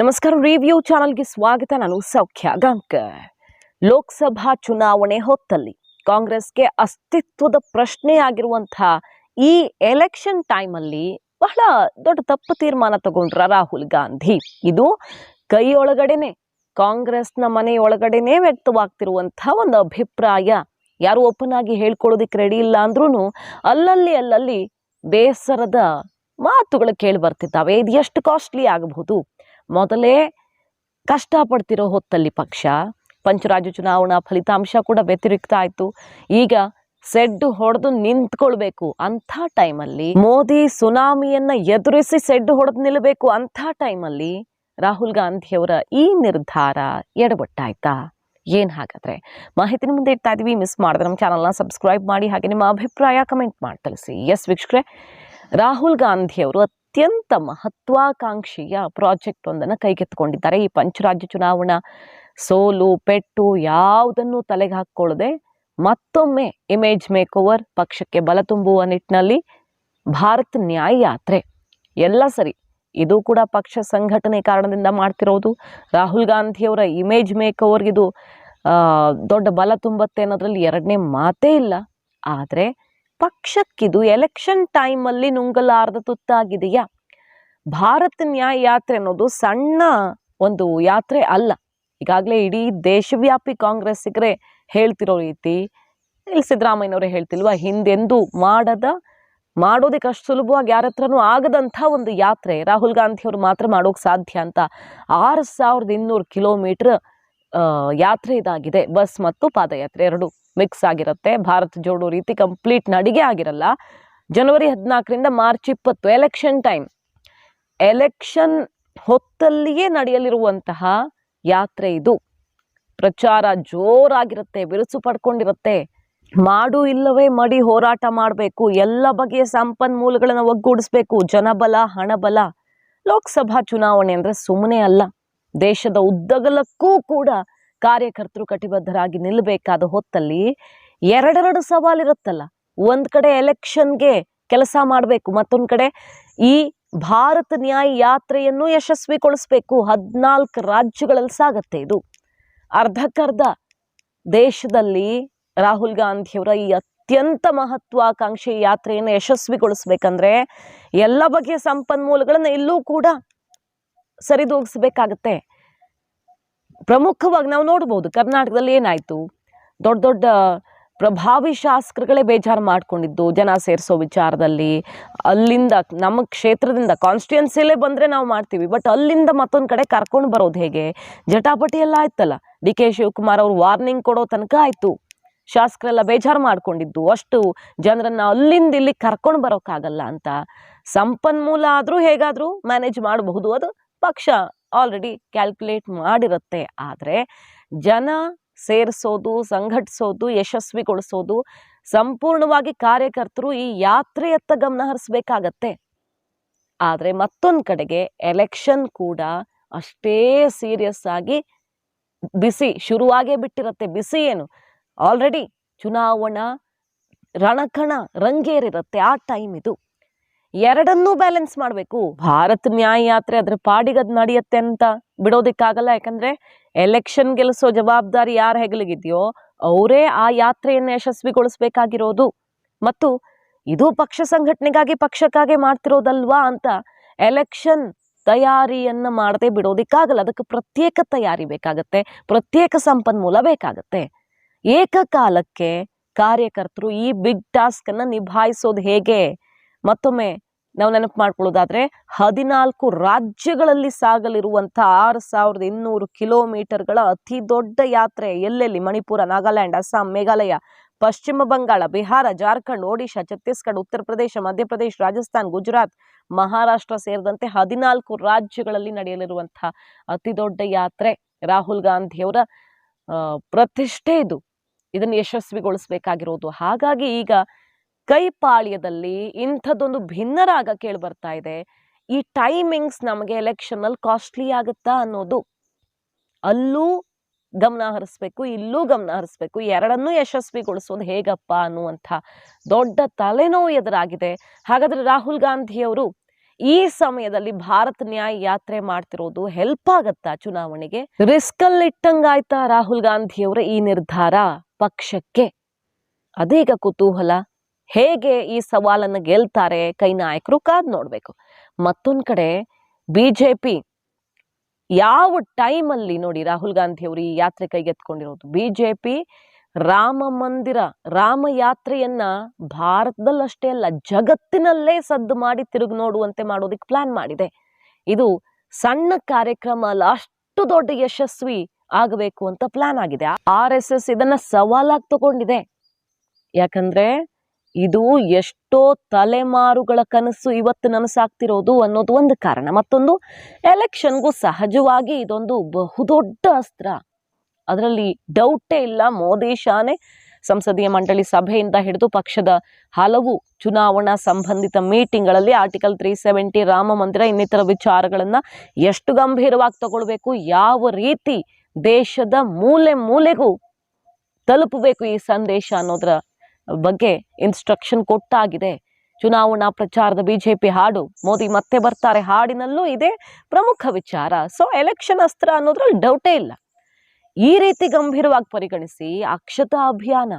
ನಮಸ್ಕಾರ. ರಿವ್ಯೂ ಚಾನಲ್ಗೆ ಸ್ವಾಗತ. ನಾನು ಸೌಖ್ಯ ಗಾಂವ್ಕರ್. ಲೋಕಸಭಾ ಚುನಾವಣೆ ಹೊತ್ತಲ್ಲಿ ಕಾಂಗ್ರೆಸ್ಗೆ ಅಸ್ತಿತ್ವದ ಪ್ರಶ್ನೆ ಆಗಿರುವಂತಹ ಈ ಎಲೆಕ್ಷನ್ ಟೈಮಲ್ಲಿ ಬಹಳ ದೊಡ್ಡ ತಪ್ಪು ತೀರ್ಮಾನ ತಗೊಂಡ್ರ ರಾಹುಲ್ ಗಾಂಧಿ. ಇದು ಕೈಯೊಳಗಡೆನೆ ಕಾಂಗ್ರೆಸ್ನ ಮನೆಯೊಳಗಡೆನೆ ವ್ಯಕ್ತವಾಗ್ತಿರುವಂತಹ ಒಂದು ಅಭಿಪ್ರಾಯ. ಯಾರು ಓಪನ್ ಆಗಿ ಹೇಳ್ಕೊಳ್ಳೋದಿಕ್ಕೆ ರೆಡಿ ಇಲ್ಲ ಅಂದ್ರೂ ಅಲ್ಲಲ್ಲಿ ಬೇಸರದ ಮಾತುಗಳು ಕೇಳಿ ಬರ್ತಿದ್ದಾವೆ. ಇದು ಎಷ್ಟು ಕಾಸ್ಟ್ಲಿ ಆಗಬಹುದು? ಮೊದಲೇ ಕಷ್ಟಪಡ್ತಿರೋ ಹೊತ್ತಲ್ಲಿ ಪಕ್ಷ ಪಂಚರಾಜ್ಯ ಚುನಾವಣಾ ಫಲಿತಾಂಶ ಕೂಡ ವ್ಯತಿರಿಕ್ತ ಆಯಿತು. ಈಗ ಸೆಡ್ಡು ಹೊಡೆದು ನಿಂತ್ಕೊಳ್ಬೇಕು ಅಂಥ ಟೈಮಲ್ಲಿ, ಮೋದಿ ಸುನಾಮಿಯನ್ನ ಎದುರಿಸಿ ಸೆಡ್ಡು ಹೊಡೆದು ನಿಲ್ಲಬೇಕು ಅಂಥ ಟೈಮಲ್ಲಿ ರಾಹುಲ್ ಗಾಂಧಿಯವರ ಈ ನಿರ್ಧಾರ ಎಡವಟ್ಟಾಯ್ತಾ? ಏನು ಹಾಗಾದ್ರೆ ಮಾಹಿತಿನ ಮುಂದೆ ಇಡ್ತಾ ಇದೀವಿ. ಮಿಸ್ ಮಾಡಿದ್ರೆ ನಮ್ಮ ಚಾನಲ್ನ ಸಬ್ಸ್ಕ್ರೈಬ್ ಮಾಡಿ, ಹಾಗೆ ನಿಮ್ಮ ಅಭಿಪ್ರಾಯ ಕಮೆಂಟ್ ಮಾಡಿ ತಿಳಿಸಿ. ಎಸ್ ವೀಕ್ಷಕರೇ, ರಾಹುಲ್ ಗಾಂಧಿಯವರು ಅತ್ಯಂತ ಮಹತ್ವಾಕಾಂಕ್ಷೆಯ ಪ್ರಾಜೆಕ್ಟ್ ಒಂದನ್ನು ಕೈಗೆತ್ತಿಕೊಂಡಿದ್ದಾರೆ. ಈ ಪಂಚರಾಜ್ಯ ಚುನಾವಣಾ ಸೋಲು ಪೆಟ್ಟು ಯಾವುದನ್ನು ತಲೆಗೆ ಹಾಕ್ಕೊಳ್ಳದೆ ಮತ್ತೊಮ್ಮೆ ಇಮೇಜ್ ಮೇಕ್ ಓವರ್, ಪಕ್ಷಕ್ಕೆ ಬಲ ತುಂಬುವ ನಿಟ್ಟಿನಲ್ಲಿ ಭಾರತ್ ನ್ಯಾಯ ಯಾತ್ರೆ ಎಲ್ಲ ಸರಿ. ಇದು ಕೂಡ ಪಕ್ಷ ಸಂಘಟನೆ ಕಾರಣದಿಂದ ಮಾಡ್ತಿರೋದು. ರಾಹುಲ್ ಗಾಂಧಿಯವರ ಇಮೇಜ್ ಮೇಕ್ ಓವರ್ಗಿದು ದೊಡ್ಡ ಬಲ ತುಂಬತ್ತೆ ಅನ್ನೋದ್ರಲ್ಲಿ ಎರಡನೇ ಮಾತೇ ಇಲ್ಲ. ಆದರೆ ಪಕ್ಷಕ್ಕಿದು ಎಲೆಕ್ಷನ್ ಟೈಮಲ್ಲಿ ನುಂಗಲಾರದ ತುತ್ತಾಗಿದೆಯಾ? ಭಾರತ್ ನ್ಯಾಯ ಯಾತ್ರೆ ಅನ್ನೋದು ಸಣ್ಣ ಒಂದು ಯಾತ್ರೆ ಅಲ್ಲ. ಈಗಾಗಲೇ ಇಡೀ ದೇಶವ್ಯಾಪಿ ಕಾಂಗ್ರೆಸ್ಸಿಗರೇ ಹೇಳ್ತಿರೋ ರೀತಿ, ಇಲ್ಲಿ ಸಿದ್ದರಾಮಯ್ಯನವರೇ ಹೇಳ್ತಿಲ್ವಾ, ಹಿಂದೆಂದೂ ಮಾಡೋದಕ್ಕೆ ಅಷ್ಟು ಸುಲಭವಾಗಿ ಯಾರ ಹತ್ರನೂ ಆಗದಂಥ ಒಂದು ಯಾತ್ರೆ ರಾಹುಲ್ ಗಾಂಧಿಯವರು ಮಾತ್ರ ಮಾಡೋಕೆ ಸಾಧ್ಯ ಅಂತ 6200 ಕಿಲೋಮೀಟರ್ ಯಾತ್ರೆ ಇದಾಗಿದೆ. ಬಸ್ ಮತ್ತು ಪಾದಯಾತ್ರೆ ಎರಡು ಮಿಕ್ಸ್ ಆಗಿರುತ್ತೆ. ಭಾರತ್ ಜೋಡೋ ರೀತಿ ಕಂಪ್ಲೀಟ್ ನಡಿಗೆ ಆಗಿರಲ್ಲ. ಜನವರಿ 14ರಿಂದ ಮಾರ್ಚ್ 20 ಎಲೆಕ್ಷನ್ ಟೈಮ್, ಎಲೆಕ್ಷನ್ ಹೊತ್ತಲ್ಲಿಯೇ ನಡೆಯಲಿರುವಂತಹ ಯಾತ್ರೆ ಇದು. ಪ್ರಚಾರ ಜೋರಾಗಿರುತ್ತೆ, ಬಿರುಸು ಪಡ್ಕೊಂಡಿರುತ್ತೆ. ಮಾಡು ಇಲ್ಲವೇ ಮಡಿ ಹೋರಾಟ ಮಾಡಬೇಕು, ಎಲ್ಲ ಬಗೆಯ ಸಂಪನ್ಮೂಲಗಳನ್ನು ಒಗ್ಗೂಡಿಸ್ಬೇಕು, ಜನಬಲ ಹಣಬಲ. ಲೋಕಸಭಾ ಚುನಾವಣೆ ಅಂದರೆ ಸುಮ್ಮನೆ ಅಲ್ಲ. ದೇಶದ ಉದ್ದಗಲಕ್ಕೂ ಕೂಡ ಕಾರ್ಯಕರ್ತರು ಕಟಿಬದ್ಧರಾಗಿ ನಿಲ್ಲಬೇಕಾದ ಹೊತ್ತಲ್ಲಿ ಎರಡೆರಡು ಸವಾಲಿರುತ್ತಲ್ಲ. ಒಂದ್ ಕಡೆ ಎಲೆಕ್ಷನ್ಗೆ ಕೆಲಸ ಮಾಡಬೇಕು, ಮತ್ತೊಂದು ಕಡೆ ಈ ಭಾರತ ನ್ಯಾಯ ಯಾತ್ರೆಯನ್ನು ಯಶಸ್ವಿಗೊಳಿಸ್ಬೇಕು. 14 ರಾಜ್ಯಗಳಲ್ಲಿ ಸಾಗತ್ತೆ ಇದು. ಅರ್ಧಕ್ಕರ್ಧ ದೇಶದಲ್ಲಿ ರಾಹುಲ್ ಗಾಂಧಿಯವರ ಈ ಅತ್ಯಂತ ಮಹತ್ವಾಕಾಂಕ್ಷಿ ಯಾತ್ರೆಯನ್ನು ಯಶಸ್ವಿಗೊಳಿಸ್ಬೇಕಂದ್ರೆ ಎಲ್ಲ ಬಗೆಯ ಸಂಪನ್ಮೂಲಗಳನ್ನು ಇಲ್ಲೂ ಕೂಡ ಸರಿದೂಗಿಸ್ಬೇಕಾಗತ್ತೆ. ಪ್ರಮುಖವಾಗಿ ನಾವು ನೋಡ್ಬೋದು, ಕರ್ನಾಟಕದಲ್ಲಿ ಏನಾಯ್ತು, ದೊಡ್ಡ ದೊಡ್ಡ ಪ್ರಭಾವಿ ಶಾಸಕರುಗಳೇ ಬೇಜಾರು ಮಾಡ್ಕೊಂಡಿದ್ದು ಜನ ಸೇರಿಸೋ ವಿಚಾರದಲ್ಲಿ. ಅಲ್ಲಿಂದ ನಮ್ಮ ಕ್ಷೇತ್ರದಿಂದ ಕಾನ್ಸ್ಟಿಟ್ಯೂನ್ಸಿಲೇ ಬಂದರೆ ನಾವು ಮಾಡ್ತೀವಿ, ಬಟ್ ಅಲ್ಲಿಂದ ಮತ್ತೊಂದು ಕಡೆ ಕರ್ಕೊಂಡು ಬರೋದು ಹೇಗೆ? ಜಟಾಪಟಿ ಎಲ್ಲ ಆಯ್ತಲ್ಲ. ಡಿ ಕೆ ಶಿವಕುಮಾರ್ ಅವರು ವಾರ್ನಿಂಗ್ ಕೊಡೋ ತನಕ ಆಯಿತು. ಶಾಸಕರೆಲ್ಲ ಬೇಜಾರು ಮಾಡ್ಕೊಂಡಿದ್ದು, ಅಷ್ಟು ಜನರನ್ನು ಅಲ್ಲಿಂದ ಇಲ್ಲಿ ಕರ್ಕೊಂಡು ಬರೋಕ್ಕಾಗಲ್ಲ ಅಂತ. ಸಂಪನ್ಮೂಲ ಆದರೂ ಹೇಗಾದರೂ ಮ್ಯಾನೇಜ್ ಮಾಡಬಹುದು, ಅದು ಪಕ್ಷ ಆಲ್ರೆಡಿ ಕ್ಯಾಲ್ಕುಲೇಟ್ ಮಾಡಿರುತ್ತೆ. ಆದರೆ ಜನ ಸೇರಿಸೋದು, ಸಂಘಟಿಸೋದು, ಯಶಸ್ವಿಗೊಳಿಸೋದು, ಸಂಪೂರ್ಣವಾಗಿ ಕಾರ್ಯಕರ್ತರು ಈ ಯಾತ್ರೆಯತ್ತ ಗಮನ ಹರಿಸ್ಬೇಕಾಗತ್ತೆ. ಆದರೆ ಮತ್ತೊಂದು ಕಡೆಗೆ ಎಲೆಕ್ಷನ್ ಕೂಡ ಅಷ್ಟೇ ಸೀರಿಯಸ್ ಆಗಿ ಬಿಸಿ ಶುರುವಾಗೇ ಬಿಟ್ಟಿರುತ್ತೆ. ಬಿಸಿ ಏನು, ಆಲ್ರೆಡಿ ಚುನಾವಣಾ ರಣಕಣ ರಂಗೇರಿರುತ್ತೆ ಆ ಟೈಮ್ ಇದು. ಎರಡನ್ನೂ ಬ್ಯಾಲೆನ್ಸ್ ಮಾಡಬೇಕು. ಭಾರತ್ ನ್ಯಾಯ ಯಾತ್ರೆ ಅದ್ರ ಪಾಡಿಗದ್ ನಡೆಯುತ್ತೆ ಅಂತ ಬಿಡೋದಿಕ್ಕಾಗಲ್ಲ. ಯಾಕಂದ್ರೆ ಎಲೆಕ್ಷನ್ ಗೆಲ್ಲಿಸೋ ಜವಾಬ್ದಾರಿ ಯಾರ ಹೆಗಲಿಗಿದೆಯೋ ಅವರೇ ಆ ಯಾತ್ರೆಯನ್ನು ಯಶಸ್ವಿಗೊಳಿಸ್ಬೇಕಾಗಿರೋದು. ಮತ್ತು ಇದು ಪಕ್ಷ ಸಂಘಟನೆಗಾಗಿ, ಪಕ್ಷಕ್ಕಾಗಿ ಮಾಡ್ತಿರೋದಲ್ವಾ ಅಂತ ಎಲೆಕ್ಷನ್ ತಯಾರಿಯನ್ನ ಮಾಡದೆ ಬಿಡೋದಿಕ್ಕಾಗಲ್ಲ. ಅದಕ್ಕೆ ಪ್ರತ್ಯೇಕ ತಯಾರಿ ಬೇಕಾಗತ್ತೆ, ಪ್ರತ್ಯೇಕ ಸಂಪನ್ಮೂಲ ಬೇಕಾಗತ್ತೆ. ಏಕಕಾಲಕ್ಕೆ ಕಾರ್ಯಕರ್ತರು ಈ ಬಿಗ್ ಟಾಸ್ಕ್ ಅನ್ನ ನಿಭಾಯಿಸೋದು ಹೇಗೆ? ಮತ್ತೊಮ್ಮೆ ನಾವು ನೆನಪು ಮಾಡ್ಕೊಳ್ಳೋದಾದ್ರೆ, 14 ರಾಜ್ಯಗಳಲ್ಲಿ ಸಾಗಲಿರುವಂಥ 6200 ಕಿಲೋಮೀಟರ್ಗಳ ಅತಿ ದೊಡ್ಡ ಯಾತ್ರೆ. ಎಲ್ಲೆಲ್ಲಿ? ಮಣಿಪುರ, ನಾಗಾಲ್ಯಾಂಡ್, ಅಸ್ಸಾಂ, ಮೇಘಾಲಯ, ಪಶ್ಚಿಮ ಬಂಗಾಳ, ಬಿಹಾರ, ಜಾರ್ಖಂಡ್, ಒಡಿಶಾ, ಛತ್ತೀಸ್ಗಢ, ಉತ್ತರ ಪ್ರದೇಶ, ಮಧ್ಯಪ್ರದೇಶ, ರಾಜಸ್ಥಾನ್, ಗುಜರಾತ್, ಮಹಾರಾಷ್ಟ್ರ ಸೇರಿದಂತೆ 14 ರಾಜ್ಯಗಳಲ್ಲಿ ನಡೆಯಲಿರುವಂತಹ ಅತಿ ದೊಡ್ಡ ಯಾತ್ರೆ. ರಾಹುಲ್ ಗಾಂಧಿಯವರ ಪ್ರತಿಷ್ಠೆ ಇದು. ಇದನ್ನು ಯಶಸ್ವಿಗೊಳಿಸಬೇಕಾಗಿರೋದು. ಹಾಗಾಗಿ ಈಗ ಕೈಪಾಳ್ಯದಲ್ಲಿ ಇಂಥದ್ದೊಂದು ಭಿನ್ನರಾಗ ಕೇಳಿ ಬರ್ತಾ ಇದೆ. ಈ ಟೈಮಿಂಗ್ಸ್ ನಮಗೆ ಎಲೆಕ್ಷನ್ ಅಲ್ಲಿ ಕಾಸ್ಟ್ಲಿ ಆಗುತ್ತಾ ಅನ್ನೋದು. ಅಲ್ಲೂ ಗಮನ ಹರಿಸ್ಬೇಕು, ಇಲ್ಲೂ ಗಮನ ಹರಿಸ್ಬೇಕು. ಎರಡನ್ನೂ ಯಶಸ್ವಿಗೊಳಿಸೋದು ಹೇಗಪ್ಪ ಅನ್ನುವಂಥ ದೊಡ್ಡ ತಲೆನೋವು ಎದುರಾಗಿದೆ. ಹಾಗಾದ್ರೆ ರಾಹುಲ್ ಗಾಂಧಿಯವರು ಈ ಸಮಯದಲ್ಲಿ ಭಾರತ್ ನ್ಯಾಯ್ ಯಾತ್ರೆ ಮಾಡ್ತಿರೋದು ಹೆಲ್ಪ್ ಆಗತ್ತಾ ಚುನಾವಣೆಗೆ? ರಿಸ್ಕ್ ಅಲ್ಲಿ ಇಟ್ಟಂಗಾಯ್ತಾ ರಾಹುಲ್ ಗಾಂಧಿಯವರ ಈ ನಿರ್ಧಾರ ಪಕ್ಷಕ್ಕೆ? ಅದೀಗ ಕುತೂಹಲ. ಹೇಗೆ ಈ ಸವಾಲನ್ನು ಗೆಲ್ತಾರೆ ಕೈ ನಾಯಕರು? ಕಾದ್ ನೋಡ್ಬೇಕು. ಮತ್ತೊಂದ್ ಕಡೆ ಬಿಜೆಪಿ ಯಾವ ಟೈಮಲ್ಲಿ ನೋಡಿ ರಾಹುಲ್ ಗಾಂಧಿ ಅವರು ಈ ಯಾತ್ರೆ ಕೈಗೆತ್ಕೊಂಡಿರೋದು. ಬಿಜೆಪಿ ರಾಮ ಮಂದಿರ ರಾಮ ಯಾತ್ರೆಯನ್ನ ಭಾರತದಲ್ಲಷ್ಟೇ ಅಲ್ಲ ಜಗತ್ತಿನಲ್ಲೇ ಸದ್ದು ಮಾಡಿ ತಿರುಗಿ ನೋಡುವಂತೆ ಮಾಡೋದಕ್ಕೆ ಪ್ಲಾನ್ ಮಾಡಿದೆ. ಇದು ಸಣ್ಣ ಕಾರ್ಯಕ್ರಮ ಅಲ್ಲ, ಅಷ್ಟು ದೊಡ್ಡ ಯಶಸ್ವಿ ಆಗಬೇಕು ಅಂತ ಪ್ಲಾನ್ ಆಗಿದೆ. RSS ಇದನ್ನ ಸವಾಲಾಗಿ ತಗೊಂಡಿದೆ. ಯಾಕಂದ್ರೆ ಇದು ಎಷ್ಟೋ ತಲೆಮಾರುಗಳ ಕನಸು ಇವತ್ತು ನನಸಾಗ್ತಿರೋದು ಅನ್ನೋದು ಒಂದು ಕಾರಣ. ಮತ್ತೊಂದು, ಎಲೆಕ್ಷನ್ಗೂ ಸಹಜವಾಗಿ ಇದೊಂದು ಬಹುದೊಡ್ಡ ಅಸ್ತ್ರ, ಅದರಲ್ಲಿ ಡೌಟೇ ಇಲ್ಲ. ಮೋದಿ ಶಾನೆ ಸಂಸದೀಯ ಮಂಡಳಿ ಸಭೆಯಿಂದ ಹಿಡಿದು ಪಕ್ಷದ ಹಲವು ಚುನಾವಣಾ ಸಂಬಂಧಿತ ಮೀಟಿಂಗ್ಗಳಲ್ಲಿ ಆರ್ಟಿಕಲ್ 370 ರಾಮ ಮಂದಿರ ಇನ್ನಿತರ ವಿಚಾರಗಳನ್ನ ಎಷ್ಟು ಗಂಭೀರವಾಗಿ ತಗೊಳ್ಬೇಕು, ಯಾವ ರೀತಿ ದೇಶದ ಮೂಲೆ ಮೂಲೆಗೂ ತಲುಪಬೇಕು ಈ ಸಂದೇಶ ಅನ್ನೋದ್ರ ಬಗ್ಗೆ ಇನ್ಸ್ಟ್ರಕ್ಷನ್ ಕೊಟ್ಟಾಗಿದೆ. ಚುನಾವಣಾ ಪ್ರಚಾರದ ಬಿಜೆಪಿ ಹಾಡು ಮೋದಿ ಮತ್ತೆ ಬರ್ತಾರೆ ಹಾಡಿನಲ್ಲೂ ಇದೇ ಪ್ರಮುಖ ವಿಚಾರ. ಸೊ ಎಲೆಕ್ಷನ್ ಅಸ್ತ್ರ ಅನ್ನೋದ್ರಲ್ಲಿ ಡೌಟೇ ಇಲ್ಲ. ಈ ರೀತಿ ಗಂಭೀರವಾಗಿ ಪರಿಗಣಿಸಿ ಅಕ್ಷತಾ ಅಭಿಯಾನ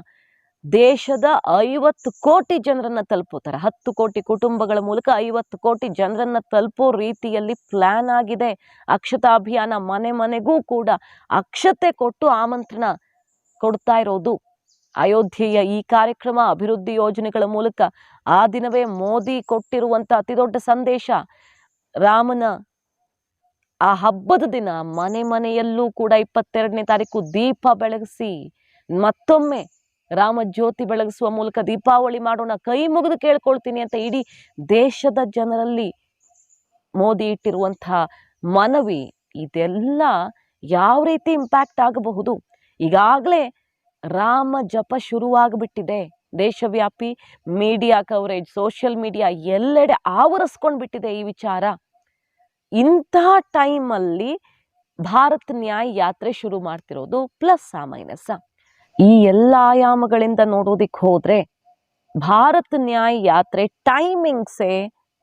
ದೇಶದ 50 ಕೋಟಿ ಜನರನ್ನ ತಲುಪುತ್ತಾರೆ. 10 ಕೋಟಿ ಕುಟುಂಬಗಳ ಮೂಲಕ 50 ಕೋಟಿ ಜನರನ್ನ ತಲುಪೋ ರೀತಿಯಲ್ಲಿ ಪ್ಲಾನ್ ಆಗಿದೆ. ಅಕ್ಷತಾ ಅಭಿಯಾನ ಮನೆ ಮನೆಗೂ ಕೂಡ ಅಕ್ಷತೆ ಕೊಟ್ಟು ಆಮಂತ್ರಣ ಕೊಡ್ತಾ ಇರೋದು. ಅಯೋಧ್ಯೆಯ ಈ ಕಾರ್ಯಕ್ರಮ ಅಭಿವೃದ್ಧಿ ಯೋಜನೆಗಳ ಮೂಲಕ ಆ ದಿನವೇ ಮೋದಿ ಕೊಟ್ಟಿರುವಂತ ಅತಿ ದೊಡ್ಡ ಸಂದೇಶ. ರಾಮನ ಆ ಹಬ್ಬದ ದಿನ ಮನೆ ಮನೆಯಲ್ಲೂ ಕೂಡ 22ನೇ ತಾರೀಕು ದೀಪ ಬೆಳಗಿಸಿ ಮತ್ತೊಮ್ಮೆ ರಾಮ ಜ್ಯೋತಿ ಬೆಳಗಿಸುವ ಮೂಲಕ ದೀಪಾವಳಿ ಮಾಡೋಣ, ಕೈ ಮುಗಿದು ಕೇಳ್ಕೊಳ್ತೀನಿ ಅಂತ ಇಡೀ ದೇಶದ ಜನರಲ್ಲಿ ಮೋದಿ ಇಟ್ಟಿರುವಂತಹ ಮನವಿ. ಇದೆಲ್ಲ ಯಾವ ರೀತಿ ಇಂಪ್ಯಾಕ್ಟ್ ಆಗಬಹುದು? ಈಗಾಗಲೇ ರಾಮ ಜಪ ಶುರುವಾಗ್ಬಿಟ್ಟಿದೆ. ದೇಶವ್ಯಾಪಿ ಮೀಡಿಯಾ ಕವರೇಜ್, ಸೋಷಿಯಲ್ ಮೀಡಿಯಾ ಎಲ್ಲೆಡೆ ಆವರಿಸ್ಕೊಂಡ್ಬಿಟ್ಟಿದೆ ಈ ವಿಚಾರ. ಇಂಥ ಟೈಮಲ್ಲಿ ಭಾರತ್ ನ್ಯಾಯ್ ಯಾತ್ರೆ ಶುರು ಮಾಡ್ತಿರೋದು ಪ್ಲಸ್ ಆ ಮೈನಸ್. ಈ ಎಲ್ಲ ಆಯಾಮಗಳಿಂದ ನೋಡೋದಿಕ್ ಹೋದ್ರೆ ಭಾರತ್ ನ್ಯಾಯ್ ಯಾತ್ರೆ ಟೈಮಿಂಗ್ಸೇ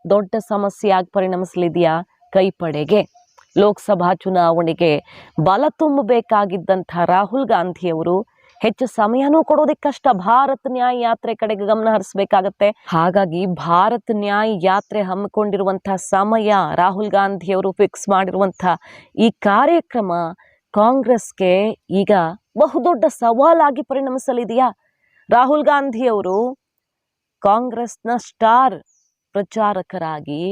ದೊಡ್ಡ ಸಮಸ್ಯೆಯಾಗಿ ಪರಿಣಮಿಸಲಿದೆಯಾ ಕೈಪಡೆಗೆ? ಲೋಕಸಭಾ ಚುನಾವಣೆಗೆ ಬಲ ತುಂಬಬೇಕಾಗಿದ್ದಂಥ ರಾಹುಲ್ ಗಾಂಧಿಯವರು ಹೆಚ್ಚು ಸಮಯನೂ ಕೊಡೋದಿಕ್ ಕಷ್ಟ. ಭಾರತ್ ನ್ಯಾಯ್ ಯಾತ್ರೆ ಕಡೆಗೆ ಗಮನ ಹರಿಸಬೇಕಾಗತ್ತೆ. ಹಾಗಾಗಿ ಭಾರತ್ ನ್ಯಾಯ್ ಯಾತ್ರೆ ಹಮ್ಮಿಕೊಂಡಿರುವಂತಹ ಸಮಯ, ರಾಹುಲ್ ಗಾಂಧಿಯವರು ಫಿಕ್ಸ್ ಮಾಡಿರುವಂತಹ ಈ ಕಾರ್ಯಕ್ರಮ ಕಾಂಗ್ರೆಸ್ಗೆ ಈಗ ಬಹುದೊಡ್ಡ ಸವಾಲಾಗಿ ಪರಿಣಮಿಸಲಿದೆಯಾ? ರಾಹುಲ್ ಗಾಂಧಿಯವರು ಕಾಂಗ್ರೆಸ್ನ ಸ್ಟಾರ್ ಪ್ರಚಾರಕರಾಗಿ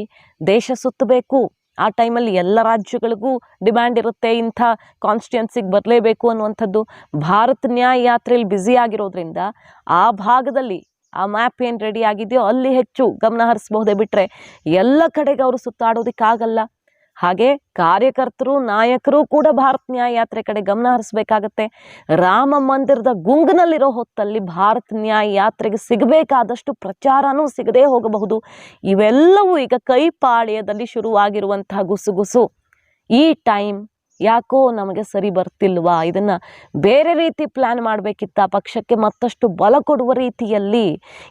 ದೇಶ ಸುತ್ತಬೇಕು. ಆ ಟೈಮಲ್ಲಿ ಎಲ್ಲ ರಾಜ್ಯಗಳಿಗೂ ಡಿಮ್ಯಾಂಡ್ ಇರುತ್ತೆ, ಇಂಥ ಕಾನ್ಸ್ಟಿಟ್ಯೂನ್ಸಿಗೆ ಬರಲೇಬೇಕು ಅನ್ನುವಂಥದ್ದು. ಭಾರತ್ ನ್ಯಾಯ್ ಯಾತ್ರೆಯಲ್ಲಿ ಬ್ಯುಸಿ ಆಗಿರೋದ್ರಿಂದ ಆ ಭಾಗದಲ್ಲಿ ಆ ಮ್ಯಾಪ್ ಏನು ರೆಡಿ ಆಗಿದೆಯೋ ಅಲ್ಲಿ ಹೆಚ್ಚು ಗಮನ ಹರಿಸಬಹುದೇ ಬಿಟ್ಟರೆ ಎಲ್ಲ ಕಡೆಗೆ ಅವರು ಸುತ್ತಾಡೋದಕ್ಕಾಗಲ್ಲ. ಹಾಗೆ ಕಾರ್ಯಕರ್ತರು ನಾಯಕರು ಕೂಡ ಭಾರತ್ ನ್ಯಾಯ್ ಯಾತ್ರೆ ಕಡೆ ಗಮನ ಹರಿಸಬೇಕಾಗತ್ತೆ. ರಾಮ ಮಂದಿರದ ಗುಂಗಿನಲ್ಲಿರೋ ಹೊತ್ತಲ್ಲಿ ಭಾರತ್ ನ್ಯಾಯ್ ಯಾತ್ರೆಗೆ ಸಿಗಬೇಕಾದಷ್ಟು ಪ್ರಚಾರನೂ ಸಿಗದೇ ಹೋಗಬಹುದು. ಇವೆಲ್ಲವೂ ಈಗ ಕೈಪಾಳ್ಯದಲ್ಲಿ ಶುರುವಾಗಿರುವಂತಹ ಗುಸುಗುಸು. ಈ ಟೈಮ್ ಯಾಕೋ ನಮಗೆ ಸರಿ ಬರ್ತಿಲ್ವಾ, ಇದನ್ನ ಬೇರೆ ರೀತಿ ಪ್ಲಾನ್ ಮಾಡಬೇಕಿತ್ತ, ಪಕ್ಷಕ್ಕೆ ಮತ್ತಷ್ಟು ಬಲ ಕೊಡುವ ರೀತಿಯಲ್ಲಿ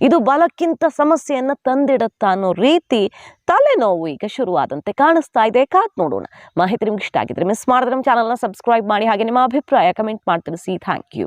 ಇದು ಬಲಕ್ಕಿಂತ ಸಮಸ್ಯೆಯನ್ನು ತಂದಿಡುತ್ತಾ ಅನ್ನೋ ರೀತಿ ತಲೆನೋವು ಈಗ ಶುರುವಾದಂತೆ ಕಾಣಿಸ್ತಾ ಇದೆ. ಕಾದ್ ನೋಡೋಣ. ಮಾಹಿತಿ ನಿಮ್ಗೆ ಇಷ್ಟ ಆಗಿದ್ರೆ ಮಿಸ್ ಮಾಡಿದ್ರೆ ನಮ್ಮ ಚಾನಲ್ನ ಸಬ್ಸ್ಕ್ರೈಬ್ ಮಾಡಿ, ಹಾಗೆ ನಿಮ್ಮ ಅಭಿಪ್ರಾಯ ಕಮೆಂಟ್ ಮಾಡಿ ತಿಳಿಸಿ. Thank you.